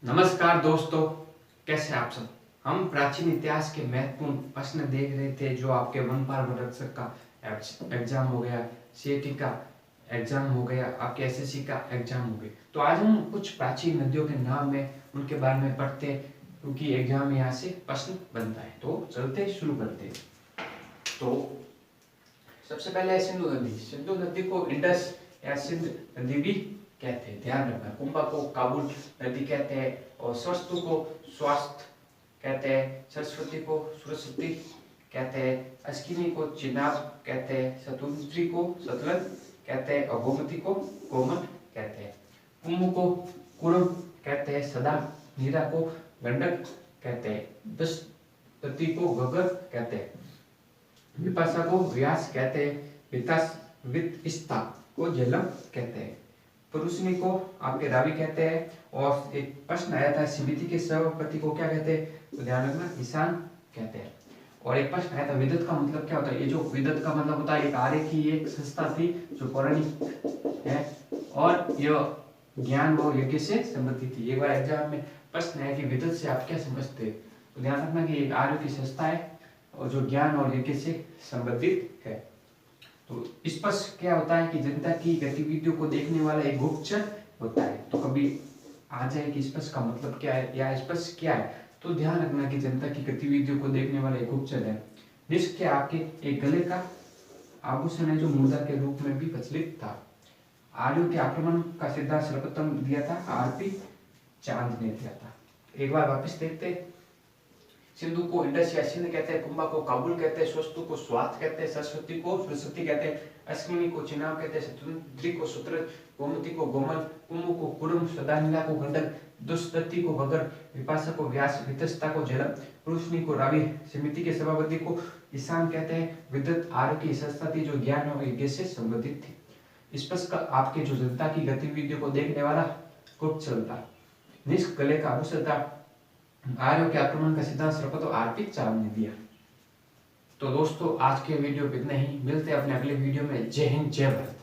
नमस्कार दोस्तों, कैसे आप सब। हम प्राचीन इतिहास के महत्वपूर्ण प्रश्न देख रहे थे जो आपके वन पारदर्शक का एग्जाम हो गया, सीएटी का एग्जाम हो गया, आपके एसएससी का एग्जाम हो गया। तो आज हम कुछ प्राचीन नदियों के नाम में उनके बारे में पढ़ते हैं क्योंकि एग्जाम में यहाँ से प्रश्न बनता है। तो चलते शुरू करते हैं। तो सबसे पहले है सिंधु नदी। सिंधु नदी को इंडस या सिंध नदी भी कहते हैं, ध्यान रखना। कुंभा को काबुल नदी कहते हैं और सरस्तु को स्वास्थ्य कहते हैं, सरस्वती को सरस्वती कहते हैं, अस्किनी को चिनाब कहते हैं, शतुद्री को सतलज कहते हैं और गोमती को गोमन कहते हैं। कुंभ को कुरम कहते हैं, सदा नीरा को गंडक कहते हैं, दशपति को गगर कहते हैं, विपाशा को व्यास कहते हैं, वित्स्ता को झेलम कहते हैं, पुरुषनी को आपके रावी कहते हैं। और एक प्रश्न आया था समिति के सभापति को क्या कहते हैं, तो ध्यान रखना ईशान कहते हैं। और एक प्रश्न आया था विदत का मतलब क्या होता है। ये जो विदत का मतलब होता है एक आर्य की एक संस्था थी जो पौराणिक है और यह ज्ञान व यज्ञ से संबंधित थी। एक बार एग्जाम में प्रश्न है कि विदत से आप क्या समझते हैं, तो ध्यान रखना कि एक आर्य की संस्था है और जो ज्ञान और यज्ञ से संबंधित है। तो स्पष्ट क्या होता है कि जनता की गतिविधियों को देखने वाला एक गुप्तचर होता है। तो कभी आ जाए कि स्पष्ट का मतलब क्या है या स्पष्ट क्या है, तो ध्यान रखना कि जनता की गतिविधियों को देखने वाला एक गुप्तचर है। निष्क क्या आपके एक गले का आभूषण है जो मुद्रा के रूप में भी प्रचलित था। आर्यों के आक्रमण का सिद्धांत सर्वप्रथम दिया था आरपी चांद ने दिया था। एक बार वापस देखते हैं। सिंधु को इंडस या सिंध कहते हैं, कुंभा को काबुल कहते हैं, स्वस्तु को स्वात कहते हैं, सरस्वती को सरस्वती कहते हैं, अश्विनी को चिनाब कहते हैं, शतुद्री को शतरज, गोमती को गोमल, कुंभ को कुरम, सदानीला को गंडक, दुष्टति को गगर, विपाशा को व्यास, वितस्ता को झेलम, पुरुषनी को रावी, समिति के सभापति को ईशान कहते हैं। विद्युत आर्य की संस्था थी जो ज्ञान और यज्ञ से संबंधित थी। स्पष्ट आपके जो जनता की गतिविधियों को देखने वाला गुप्तचर था। निष्क गले का आभूषण था। आर्यों के आक्रमण का सिद्धांत सर्वप्रथम आरपी चांद ने दिया। तो दोस्तों आज के वीडियो में इतना ही, मिलते हैं अपने अगले वीडियो में। जय हिंद, जय भारत।